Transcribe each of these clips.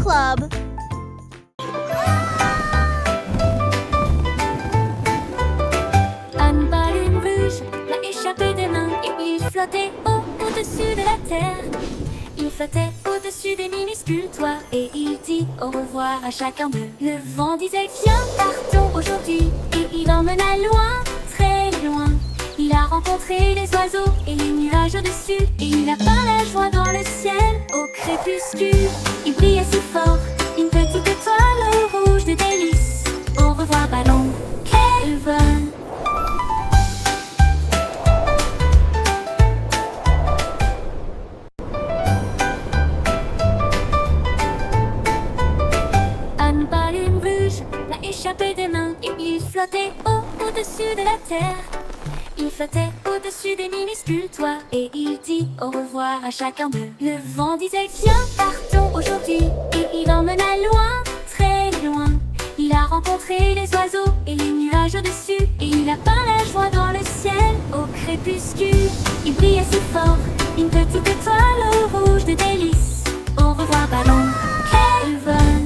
Club. Anne Baleine Rouge l'a échappé des mains et il flottait au-dessus de la terre. Il flottait au-dessus des minuscules toits et il dit au revoir à chacun d'eux. Le vent disait viens, partons aujourd'hui et il emmena loin, très loin. Il a rencontré les oiseaux et les nuages au-dessus et il a peint la joie dans le ciel au crépuscule. Il brillait si fort, une petite étoile rouge de délices. Au revoir ballon, quel vol! Anne Baleine Rouge l'a échappé des mains et il flottait au-dessus de la terre. Il flottait au-dessus des minuscules toits et il dit au revoir à chacun d'eux. Le vent disait viens, partons aujourd'hui et il emmena loin, très loin. Il a rencontré les oiseaux et les nuages au-dessus et il a peint la joie dans le ciel au crépuscule. Il brillait si fort, une petite étoile rouge de délices. Au revoir ballon, quel vol!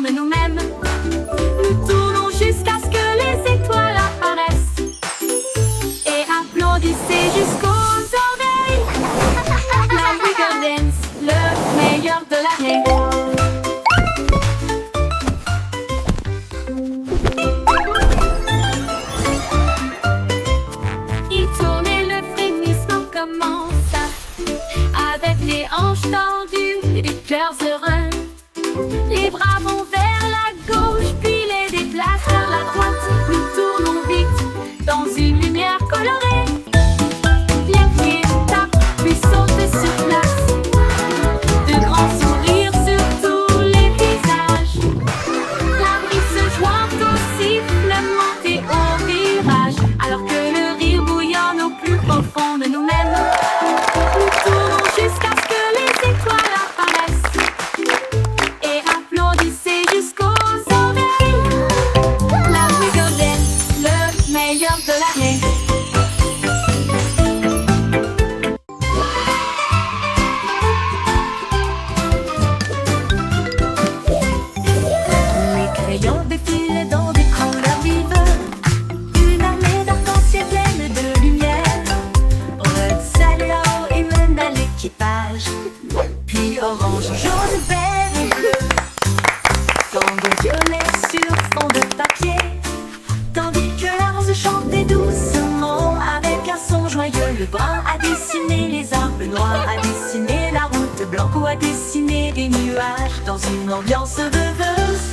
De nous-mêmes, nous tournons jusqu'à ce que les étoiles apparaissent et applaudissez jusqu'aux oreilles. La Wiggle Dance, le meilleur de l'année. Il tourne et le frémissement commence avec les hanches tendues et les cœurs heureux. Les bras vont vers la gauche, puis les déplacent vers la droite. Nous tournons vite dans une lumière colorée. Les pieds tapent, puis sautent sur place. De grands sourires sur tous les visages. La brise se joint au sifflement et au virage. Alors que le rire bouillonne au plus profond de nous-mêmes. Nous tournons jusqu'à ce que les étoiles apparaissent. Applaudissez jusqu'aux oreilles. La Wiggle Dance, le meilleur de l'année. Les crayons défilent dans des couleurs vives. Une armée d'arc-en-ciel pleine de lumière. Red, Salao et mène à l'équipage. Puis orange, jaune, vert et bleu. Tango violet sur fond de papier. Tandis que la rose chantait doucement avec un son joyeux. Le brun a dessiné les arbres, le noir a dessiné la route, blanc a dessiné des nuages. Dans une ambiance rêveuse,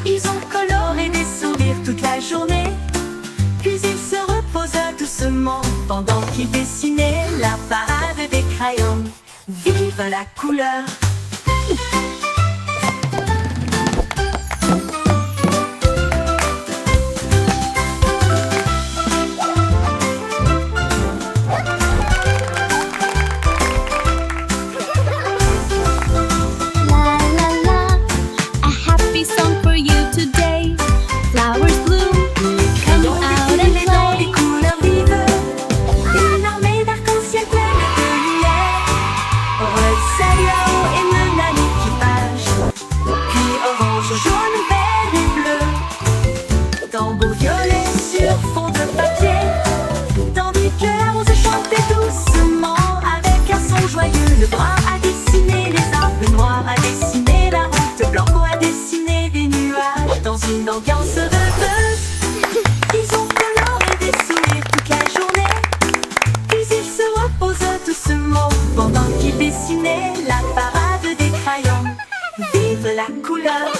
ils ont coloré des sourires toute la journée. Puis ils se reposent doucement pendant qu'ils dessinaient la parade des crayons. Vive la couleur! Une ambiance rêveuse, ils ont coloré des sourires toute la journée. Puis ils se reposent doucement pendant qu'ils dessinaient la parade des crayons. Vive la couleur!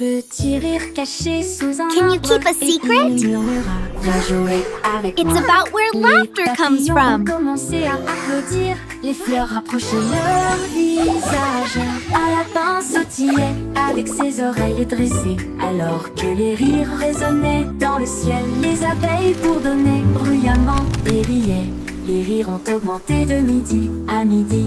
Petit rire caché sous un Can you arbre, keep a et secret? il murmura, viens jouer avec It's moi. about where laughter Les comes papillons from. ont commencé à applaudir, les fleurs rapprochaient leur visage. Un lapin sautillait avec ses oreilles dressées, alors que les rires résonnaient dans le ciel. Les abeilles bourdonnaient bruyamment et riaient. Les rires ont augmenté de midi à midi.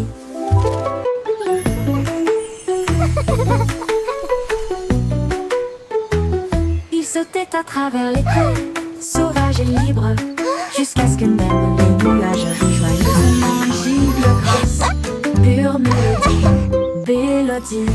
Il sautait à travers les prés, sauvage et libre, jusqu'à ce que même les nuages joyeusement gibent grâce. Pure mélodie, mélodie.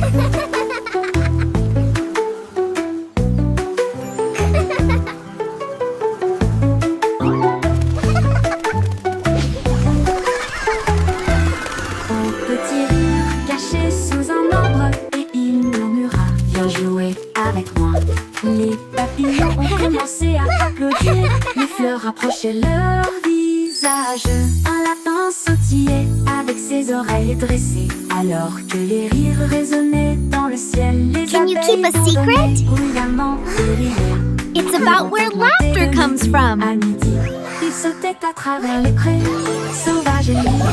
Un petit rire caché sous un arbre, et il murmura, viens jouer avec moi. Les papillons ont commencé à applaudir, les fleurs rapprochaient leur visage. Un lapin sautillait avec ses oreilles dressées, alors que les rires résonnaient dans le ciel. Les Can you keep a abeilles secret? bourdonnaient bruyamment et riaient. It's about where laughter comes from. À midi, il sautait à travers les prés, sauvage et libre,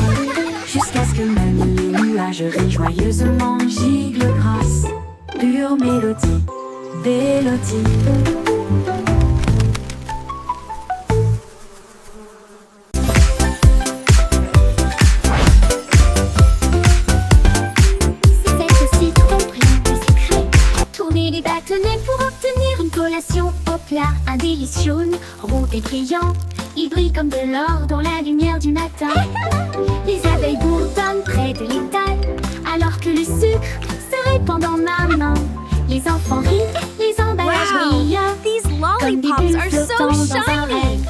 jusqu'à ce que même les nuages rient joyeusement giclent grâce. Pure mélodie, mélodie. C'est aussi trop plein de secrets. Tourner les bâtonnets pour obtenir une collation au plat. Un délicieux rond et brillant. Il brille comme de l'or dans la lumière du matin. Les abeilles bourdonnent près de l'étal, alors que le sucre se répand dans ma main. Les enfants rient, les emballages brillent. These Comme des lollipops bulles are so flottant dans un shiny. rêve.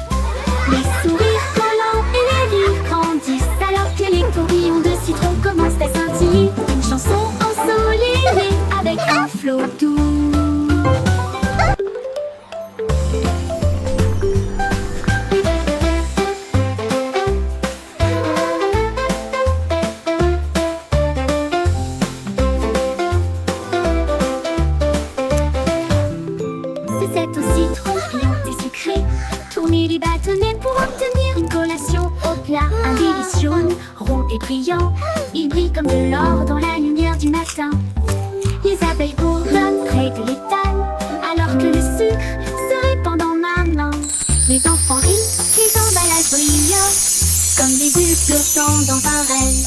Les sourires collants et les rires grandissent, alors que les tourbillons de citron commencent à scintiller. Une chanson ensoleillée avec un flot doux. C'est aussi trop bien des secrets. Tourner les bâtonnets pour obtenir une collation au plat. Un délicieux rond et brillant. Il brille comme de l'or dans la lumière du matin. Les abeilles bourdonnent près de l'étal, alors que le sucre se répand dans ma main. Les enfants rient, les emballages brillent, comme des bulles flottant dans un rêve.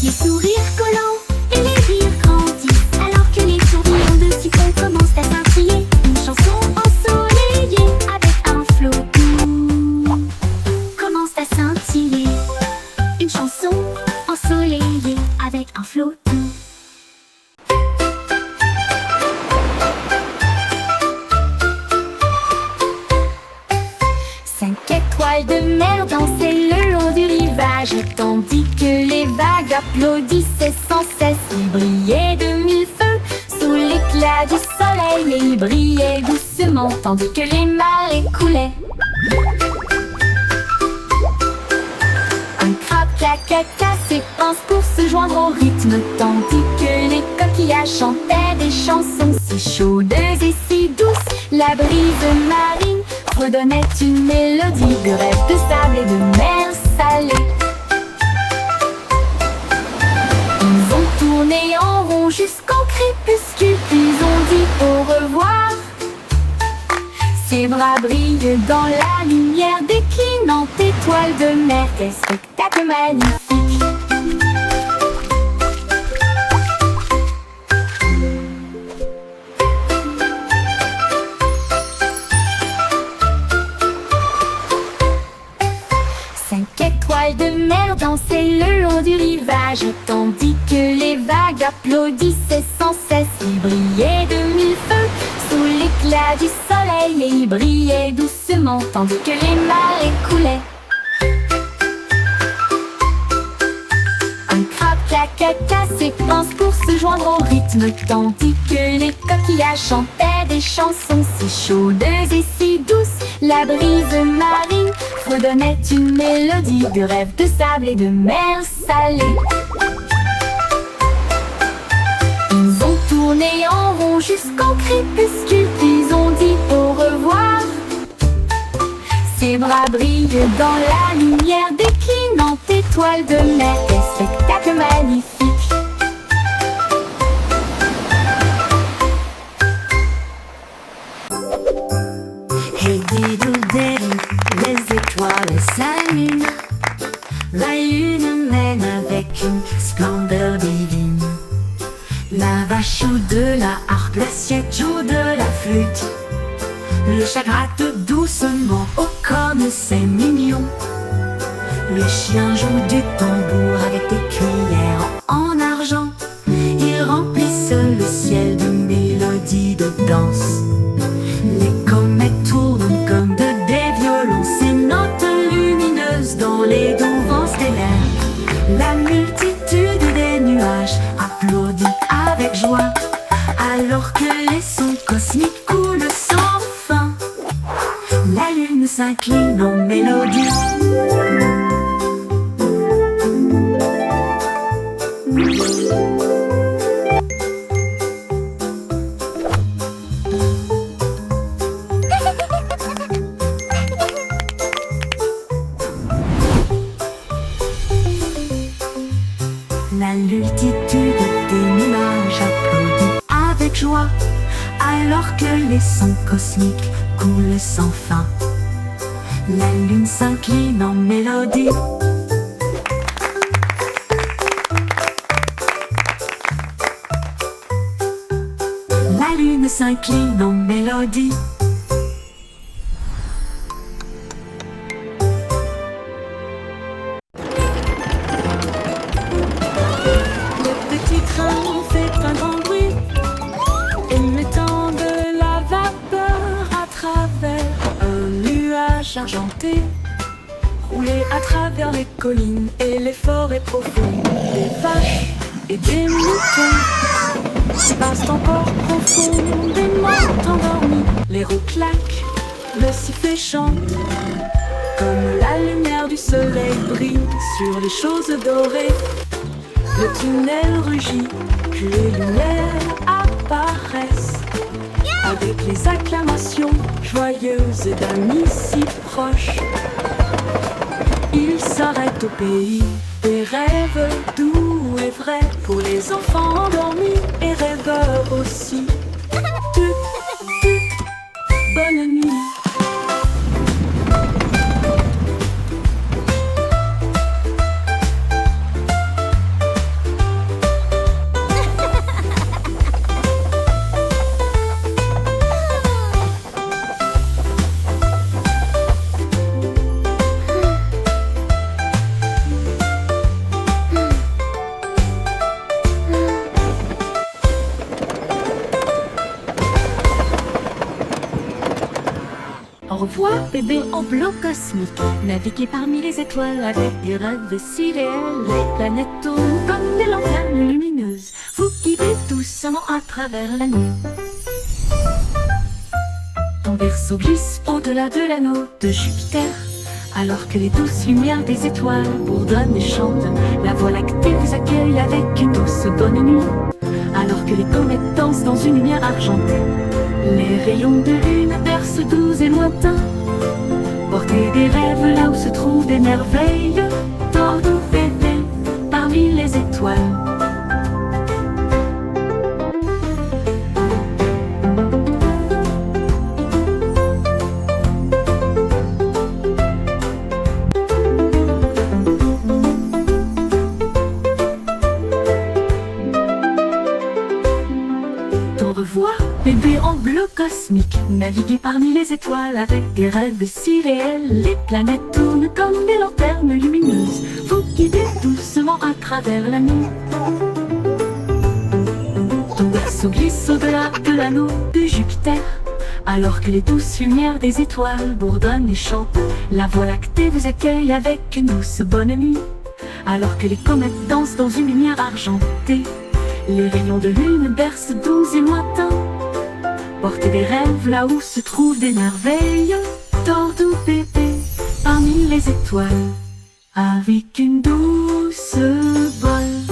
Les sourires collants et les rires grandissent, alors que les tourbillons de citron commencent à scintiller. Une chanson ensoleillée avec un flot doux commence à scintiller. Une chanson ensoleillée avec un flot doux. 5 étoiles de mer dansaient le long du rivage, tandis que les vagues applaudissaient sans cesse. Ils brillaient de mille feux sous l'éclat du soleil, et ils brillaient doucement tandis que les marées coulaient. Un crabe claquetta ses pinces pour se joindre au rythme, tandis que les coquillages chantaient des chansons si chaudes et si douces. La brise marine redonnait une mélodie de rêve de sable et de mer salée. Ils ont tourné en rond jusqu'au crépuscule, puis ont dit au revoir. Ses bras brillent dans la lumière déclinante étoile de mer. Quel spectacle magnifique! De mer dansaient le long du rivage, tandis que les vagues applaudissaient sans cesse. Ils brillaient de mille feux sous l'éclat du soleil, et ils brillaient doucement tandis que les marées coulaient. Un crabe claquetta ses pinces pour se joindre au rythme, tandis que les coquillages chantaient des chansons si chaudes et si douces. La brise marine redonnait une mélodie de rêve de sable et de mer salée. Ils ont tourné en rond iront jusqu'au crépuscule, puis on dit au revoir. Ses bras brillent dans la lumière déclinante étoile de mer. Quel spectacle magnifique! Hey diddle-diddle, les étoiles s'allument. La lune mène avec une splendeur divine. La vache joue de la harpe, l'assiette joue de la flûte. Le chat gratte doucement aux cornes, c'est mignon. Le chien joue du tambour avec des cuillères en argent. Ils remplissent le ciel de mélodies de danse. Les comètes tournent comme des violons, ces notes lumineuses dans les doux vents stellaires. La multitude des nuages applaudit avec joie, alors que les sons cosmiques coulent sans fin. La lune s'incline en mélodie. La multitude des nuages applaudit avec joie, alors que les sons cosmiques coulent sans fin. La lune s'incline en mélodie. La lune s'incline en mélodie. Le petit train fait un grand bruit, émettant de la vapeur à travers un nuage argenté. Rouler à travers les collines et les forêts profondes, des vaches et des moutons passent encore profondément endormis. Les roues claquent, le sifflet chante, comme la lumière du soleil brille sur les choses dorées. Le tunnel rugit, puis les lumières apparaissent, avec les acclamations joyeuses d'amis si proches. Ils s'arrêtent au pays des rêves doux et vrais, pour les enfants endormis et rêveurs aussi. Bonne nuit. Au revoir, bébé en bleu cosmique. Naviguez parmi les étoiles avec des rêves si réels. Les planètes tournent comme des lanternes lumineuses. Vous guidez doucement à travers la nuit. Ton berceau glisse au-delà de l'anneau de Jupiter, alors que les douces lumières des étoiles bourdonnent et chantent. La Voie lactée vous accueille avec une douce bonne nuit, alors que les comètes dansent dans une lumière argentée. Les rayons de lune bercent doux et lointains. Portez des rêves là où se trouvent des merveilles. Dors-nous bébé parmi les étoiles. Au revoir, bébé en bleu cosmique. Naviguez parmi les étoiles avec des rêves si réels. Les planètes tournent comme des lanternes lumineuses. Vous guidez doucement à travers la nuit. Ton berceau glisse au-delà de l'anneau de Jupiter, alors que les douces lumières des étoiles bourdonnent et chantent. La Voie lactée vous accueille avec une douce bonne nuit, alors que les comètes dansent dans une lumière argentée. Les rayons de lune bercent doux et lointains. Portez des rêves là où se trouvent des merveilles. Dors doux bébé parmi les étoiles, avec une douce bonne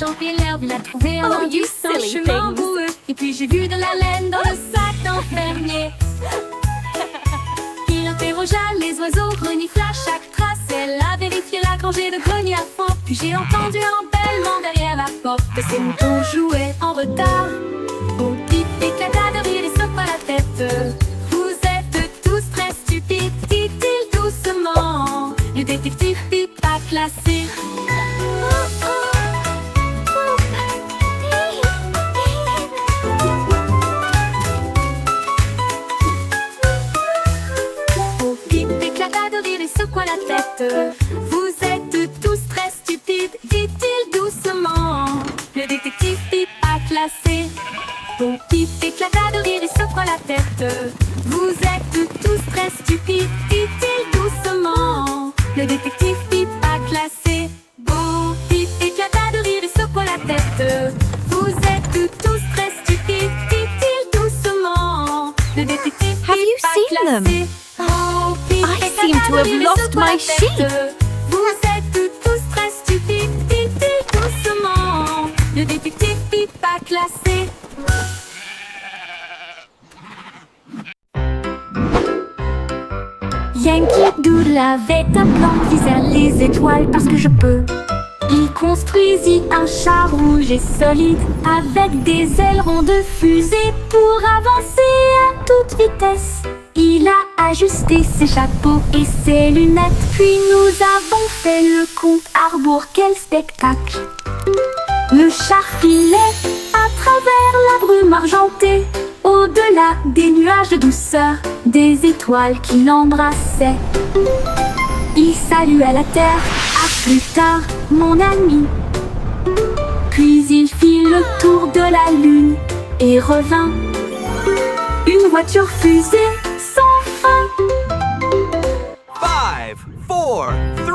champ et l'herbe, il a trouvé un Oh, you indice, un silly chemin things. boueux. Et puis j'ai vu de la laine dans le sac d'un fermier. Il interrogea les oiseaux, renifla chaque trace. Elle a vérifié la rangée de greniers à fond. Puis j'ai entendu un bêlement derrière la porte. Ces moutons jouaient en retard. Au pif éclata de rire et secoua la tête. Vous êtes tous très stupides, dit-il doucement. Le détective Pip a classé. Au Pip éclata de rire et secoua la tête. Vous êtes tous très stupides, dit-il doucement. Le détective Pip a classé. Bon Pip éclata de rire et secoua la tête. Vous êtes tous très stupides, dit-il doucement. Le détective Pip a classé. Bon Pip éclata de rire et secoua la tête. Vous êtes tous très stupides, dit-il doucement. Le détective Pip Have you a seen them? classé. Bon Pip I éclata seem to de have rire et lost secoua la my tête. sheep. Vous êtes tous très stupides, dit-il doucement. Le détective Pip a classé. Yankee Doodle avait un plan, visait les étoiles parce que je peux. Il construisit un char rouge et solide avec des ailerons de fusée pour avancer à toute vitesse. Il a ajusté ses chapeaux et ses lunettes, puis nous avons fait le compte à rebours. Quel spectacle! Le char filait à travers la brume argentée, au-delà des nuages de douceur, des étoiles qui l'embrassaient. Il salua la terre, à plus tard, mon ami. Puis il fit le tour de la lune et revint. Une voiture fusée sans fin. 5, 4, 3, 2.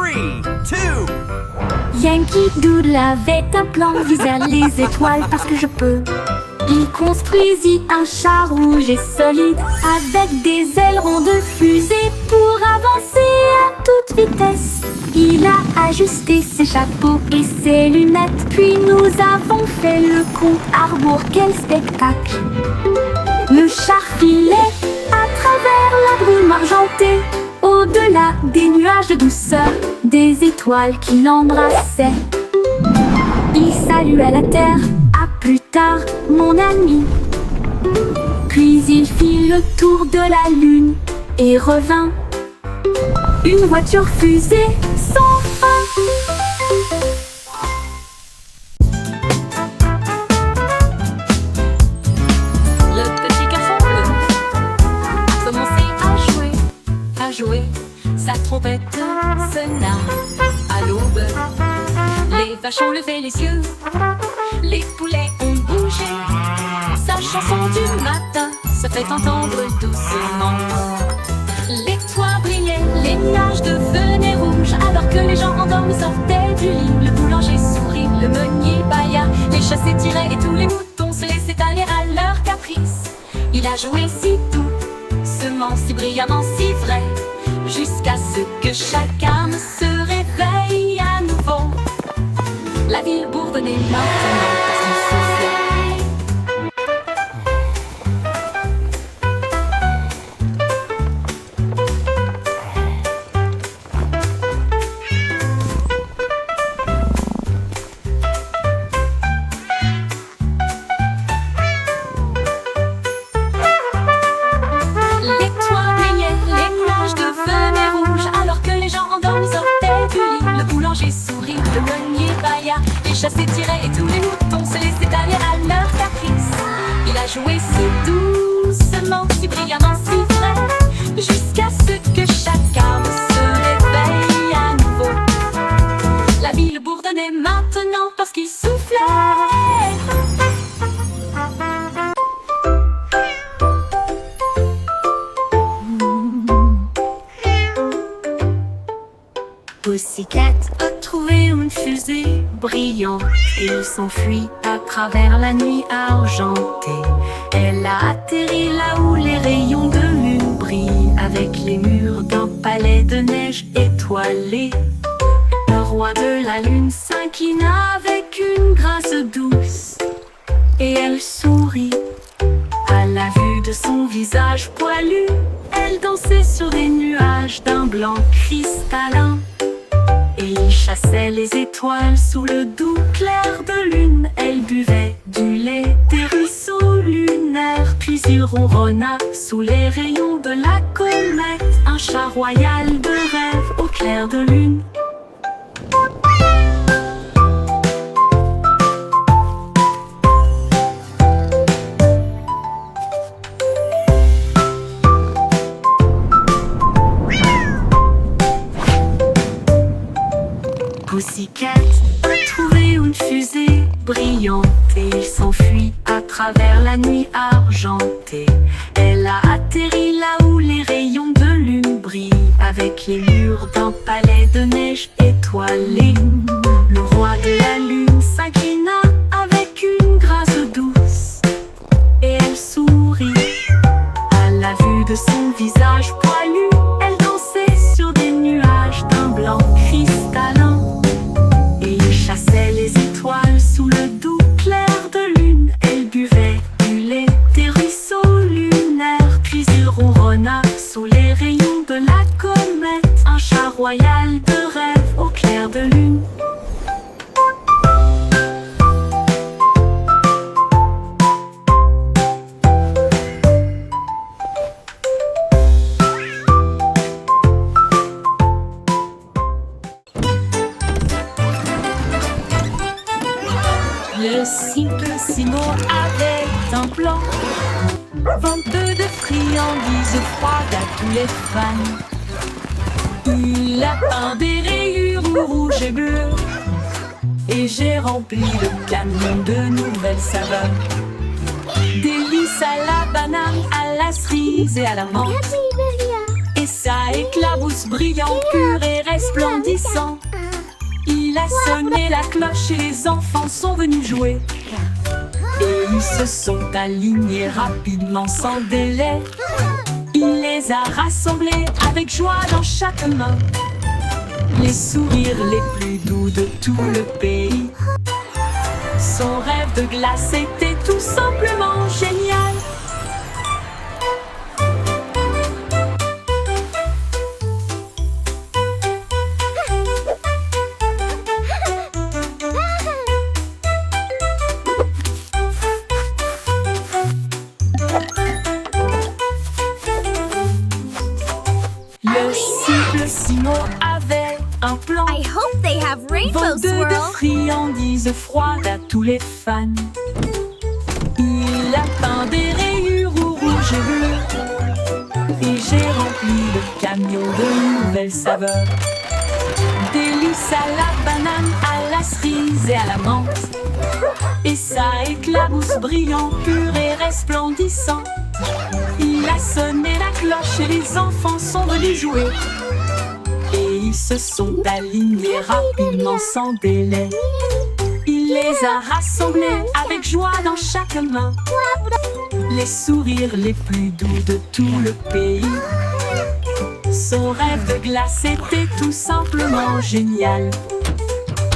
Yankee Doodle avait un plan, visait les étoiles parce que je peux. Il construisit un char rouge et solide avec des ailerons de fusée pour avancer à toute vitesse. Il a ajusté ses chapeaux et ses lunettes, puis nous avons fait le compte à rebours. Quel spectacle! Le char filait à travers la brume argentée, au-delà des nuages de douceur, des étoiles qui l'embrassaient. Il salua la terre, à plus tard, mon ami. Puis il fit le tour de la lune et revint. Une voiture fusée sans fin. Le petit garçon bleu a commencé à jouer. Sa trompette sonna à l'aube. Les vaches ont levé les yeux, les poulets ont bougé. Sa chanson du matin se fait entendre doucement. Les toits brillaient, les nuages devenaient rouges, alors que les gens endormis sortaient du lit. Le boulanger sourit, le meunier bâilla, les chats s'étiraient et tous les moutons se laissaient aller à leur caprice. Il a joué si doucement, si brillamment, si vrai, jusqu'à ce que chacun se réveille à nouveau. La ville bourdonnait maintenant parce qu'il soufflait. Les toits brillaient, les nuages devenaient rouges, alors que les gens endormis sortaient du lit. Le boulanger sourit, le meunier bâilla, les chats s'étiraient et tous les moutons se laissaient aller à leur caprice. Il a joué si doucement, si brillamment, si vrai, jusqu'à ce que chacun se réveille à nouveau. La ville bourdonnait maintenant parce qu'il soufflait. Pussycat a trouvé une fusée brillante. Il s'enfuit à travers la nuit argentée. Elle a atterri là où les rayons de lune brillent, avec les murs d'un palais de neige étoilé. Le roi de la lune s'inclina avec une grâce et elle sourit. À la vue de son visage poilu, elle dansait sur des nuages d'un blanc cristallin. Et il chassait les étoiles sous le doux clair de lune. Elle buvait du lait des ruisseaux lunaires. Puis il ronronna sous les rayons de la comète, un chat royal de rêve au clair de lune. Pussycat a trouvé une fusée brillante et il s'enfuit à travers la nuit argentée. Elle a atterri là où les rayons de lune brillent, avec les murs d'un palais de neige étoilé. Le roi de la lune s'inclina avec une grâce douce et elle sourit. À la vue de son visage poilu, elle dansait sur des nuages d'un blanc cristallin. Chassait les étoiles sous le doux clair de lune. Elle buvait du lait des ruisseaux lunaires. Puis il ronronna sous les rayons de la comète, un chat royal de rêve au clair de lune. Le Simplissimo avait un plan, venteux de friandises froides à tous les fans. Il a peint des rayures rouges et bleues, et j'ai rempli le camion de nouvelles saveurs. Délices à la banane, à la cerise et à la menthe. Et ça éclabousse brillant, pur et resplendissant. Il a sonné la cloche et les enfants sont venus jouer. Et ils se sont alignés rapidement sans délai. Il les a rassemblés avec joie dans chaque main. Les sourires les plus doux de tout le pays. Son rêve de glace était tout simplement génial. Le Simplissimo avait un plan, I hope they have rainbow venteux de swirl. friandises froides à tous les fans. Il a peint des rayures rouges et bleues, et j'ai rempli le camion de nouvelles saveurs. Délices à la banane, à la cerise et à la menthe. Et ça éclabousse brillant, pur et resplendissant. Il a sonné la cloche et les enfants sont venus jouer. Et ils se sont alignés rapidement sans délai. Il les a rassemblés avec joie dans chaque main. Les sourires les plus doux de tout le pays. Son rêve de glace était tout simplement génial.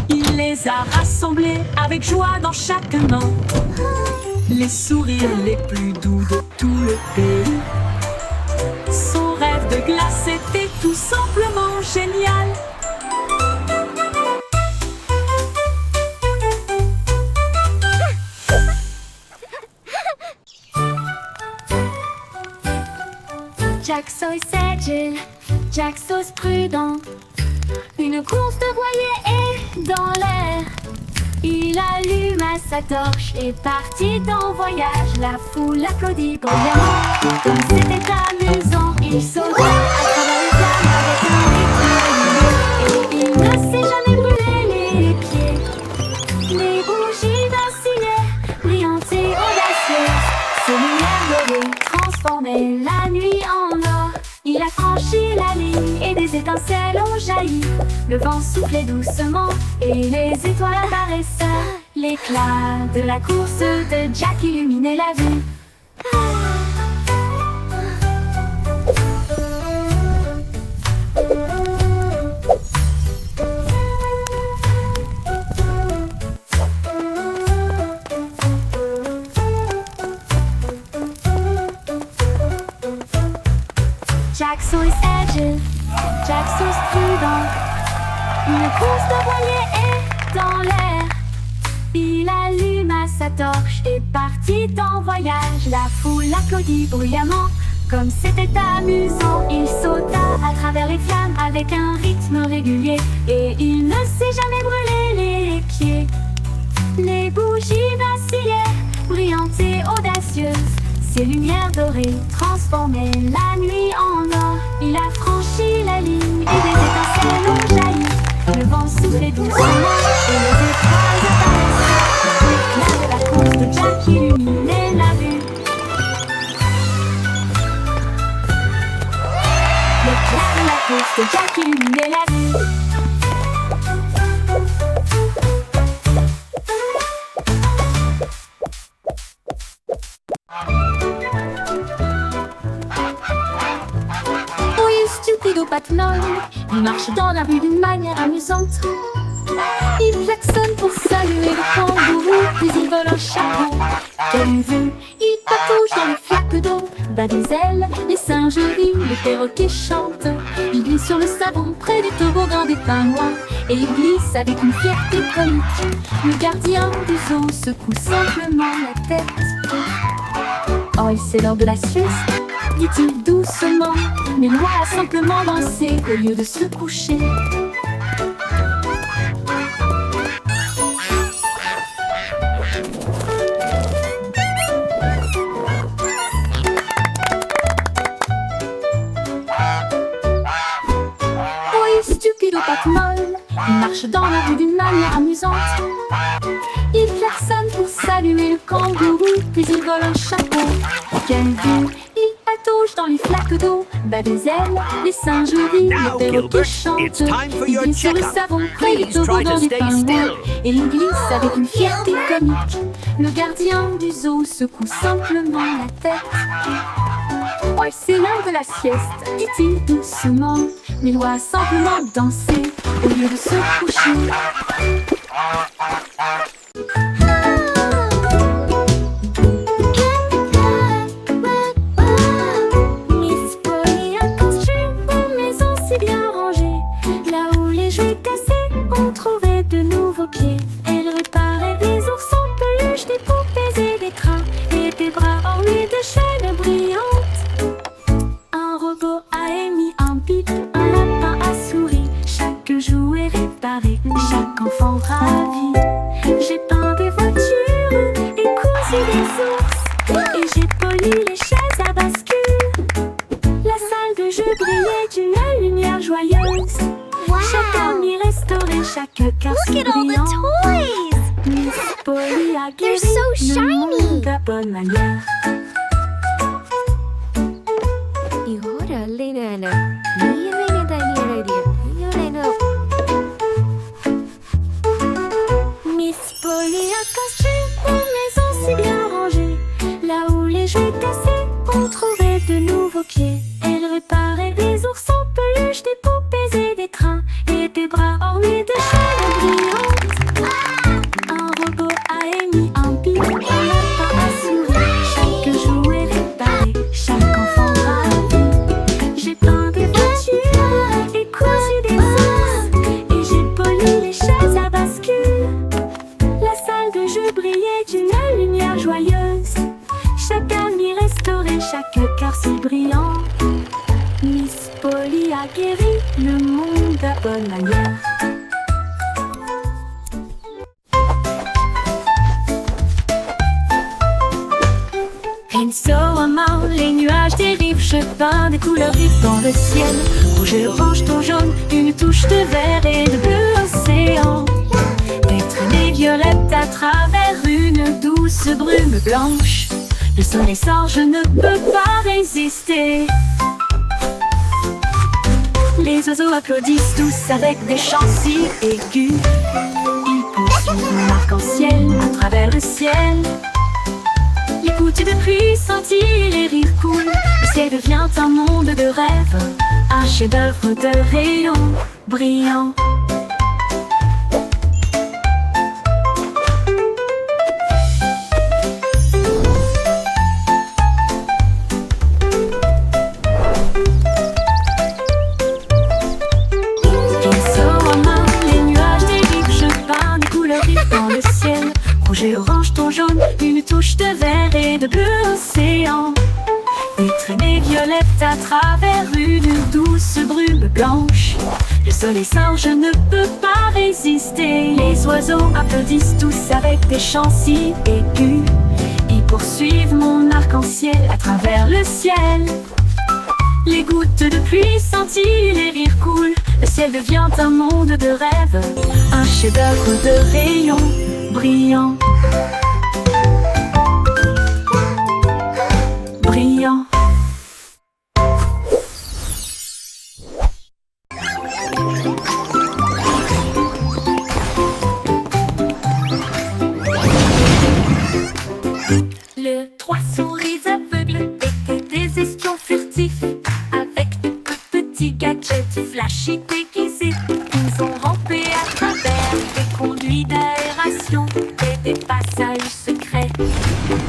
Il les a rassemblés avec joie dans chaque main. Les sourires les plus doux de tout le pays. Son rêve de glace était tout simplement génial. Jack Sauce agile, Jack Sauce prudent. Une course de voilier est dans l'air. Il alluma sa torche et partit en voyage. La foule applaudit bruyamment. Comme c'était amusant, il sauta à travers les flammes avec un rythme régulier. Et il ne s'est jamais brûlé les pieds. Les bougies vacillaient, brillantes et audacieuses. Ses lumières dorées transformaient la nuit en or. Il a franchi la ligne et des étincelles ont jailli. Le vent soufflait doucement et les étoiles apparaissaient. L'éclat de la course de Jack illuminait la vue. Jack Sauce agile, Jack Sauce prudent. Une course de voilier est dans l'air. Il alluma sa torche et partit en voyage. La foule applaudit bruyamment, comme c'était amusant. Il sauta à travers les flammes avec un rythme régulier, et il ne s'est jamais brûlé les pieds. Les bougies vacillaient, brillantes et audacieuses. Ses lumières dorées transformaient la nuit en or. Il a franchi la ligne et des étincelles ont jailli. Le vent soufflait doucement et les étoiles apparaissaient. L'éclat de la course de Jack illuminait la vue. L'éclat de la course de Jack illuminait la vue. Stupido Patnol, il marche dans la rue d'une manière amusante. Il klaxonne pour saluer le kangourou, puis il vole un chapeau. Quelle vue! Il patauge dans les flaques d'eau, bat des ailes, les singes rient, les perroquets chantent. Il glisse sur le savon près du toboggan des pingouins, et il glisse avec une fierté comique. Le gardien du zoo secoue simplement la tête. Oh, c'est l'heure de la sieste, dit-il doucement, mais Loi a simplement dansé au lieu de se coucher. Oui, stupido Patmol, il marche dans la rue d'une manière amusante. Il klaxonne pour saluer le kangourou, puis il vole un chapeau. Quelle vue! Il patauge dans les flaques d'eau, bat des ailes, les singes rient, Now, les perroquets Gilbert, chantent. it's time for Il your glisse sur le checkup. savon près du Please try toboggan to des stay pingouins, still. et il glisse avec une fierté comique. Le gardien du zoo secoue simplement la tête. Oh, c'est l'heure de la sieste, dit-il doucement, mais Loi a simplement dansé au lieu de se coucher. Miss Polly a construit une maison si bien rangée. Là où les jouets cassés ont trouvé de nouveaux pieds. Elle réparait des ours en peluche, des poupées et des crins, et des bras ornés de chaînes brillantes. Un robot a émis un bip, un lapin a souri. Chaque jouet réparé, chaque enfant ravi. J'ai peint des voitures et cousu des ours, et j'ai poli les chaises à bascule. La salle de jeu brillait d'une lumière joyeuse. Chaque ami restauré, chaque carte brillant. toys! Miss Polly a guéri so le shiny. monde de bonne manière. 이거를 내는 미래에 다니는 이거는 Miss Polly a construit une maison si bien rangée. Là où les jouets cassés ont trouvé de nouveaux pieds. Elle réparait des ours en peluche, des poupées et des trains, et des bras ornés de chaînes brillantes. Un robot a émis un bip, un lapin a souri. Chaque jouet réparé, chaque enfant ravi. J'ai peint des voitures et cousu des ours, et j'ai poli les chaises à bascule. La salle de jeu brillait d'une lumière joyeuse. Chaque ami restauré, chaque cœur si brillant. Miss Polly a guéri le monde à bonne manière. Pinceau à main, les nuages dérivent. Je peins des couleurs vives dans le ciel. Rouge, orange, tout jaune, une touche de vert et de bleu océan. Des traînées violettes à travers une douce brume blanche. Le soleil sort, je ne peux pas résister. Les oiseaux applaudissent tous avec des chants si aigus. Ils poursuivent l'arc-en-ciel à travers le ciel. Les gouttes de pluie scintillent, les rires coulent. Le ciel devient un monde de rêve, un chef-d'œuvre de rayons brillants. ton jaune, une touche de vert et de bleu océan. Des traînées violettes à travers une douce brume blanche. Le soleil sort, je ne peux pas résister. Les oiseaux applaudissent tous avec des chants si aigus. Ils poursuivent mon arc-en-ciel à travers le ciel. Les gouttes de pluie scintillent, les rires coulent. Le ciel devient un monde de rêve, un chef-d'œuvre de rayons brillants. Brillant. Le trois souris aveugles étaient des espions furtifs, avec de petits gadgets flashy déguisés. Ils ont rampé à travers des conduits d'aération et des passages secrets,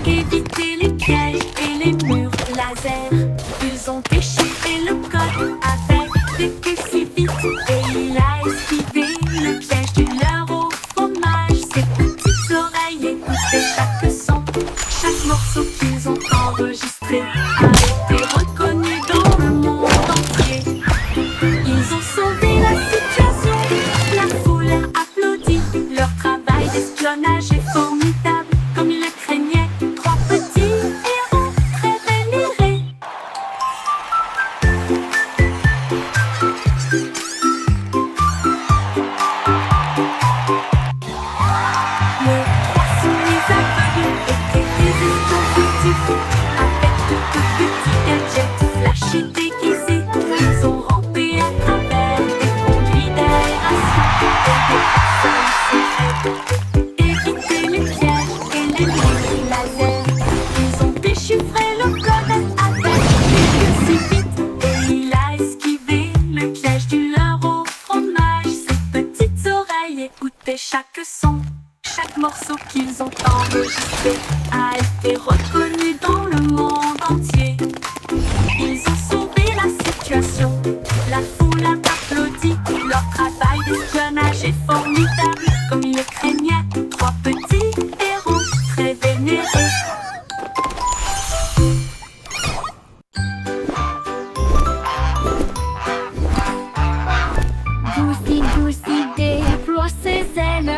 évité les pièges et les murs laser. Ils ont déchiré le code avec des queues si vite, et il a esquivé le piège du leurre au fromage. Ses petites oreilles écoutaient chaque son, chaque morceau qu'ils ont enregistré a été reconnu dans le monde entier. Ils ont sauvé la situation, la foule a applaudi. Leur travail d'espionnage est formidable, comme ils le craignaient. Trois petits héros très vénérés. Les trois souris aveugles étaient des espions furtifs, avec de petits gadgets flashy déguisés. Ils ont rampé à travers des conduits d'aération et des passages secrets, évité les pièges et les murs laser. Ils ont déchiffré le code avec des queues si vite, et il a esquivé le piège du leurre au fromage. Ses petites oreilles écoutaient chaque son, chaque morceau qu'ils ont enregistré a été reconnu dans le monde entier. Ils ont sauvé la situation, la foule a applaudi. Leur travail d'espionnage est formidable, comme ils le craignaient. Trois petits héros très vénérés. Goosey déploie ses ailes,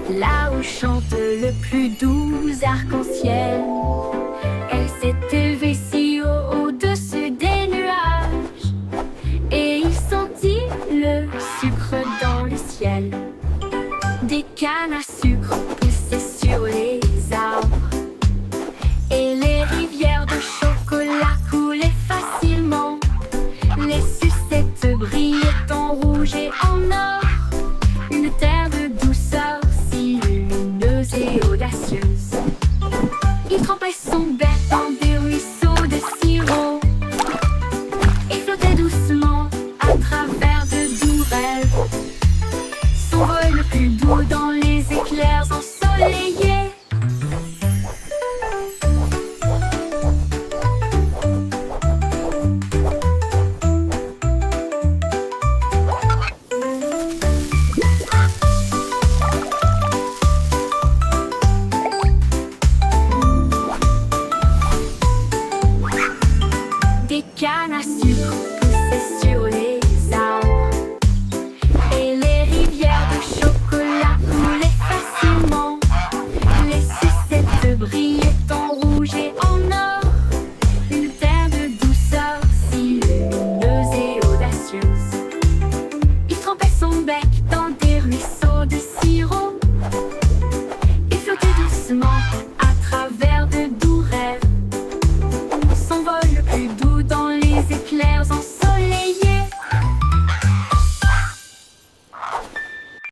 là où chante le plus doux arc-en-ciel. Elle s'est élevée si haut au-dessus des nuages, et il sentit le sucre dans le ciel. Des cannes à sucre poussaient sur les arbres, et les rivières de chocolat coulaient facilement. Les sucettes brillaient en rouge et en or, une terre de douceur si lumineuse et audacieuse. Il trempait son bec dans des ruisseaux de sirop et flottait doucement à travers de doux rêves. Son vol le plus doux dans les éclairs ensoleillés. Des cannes à sucre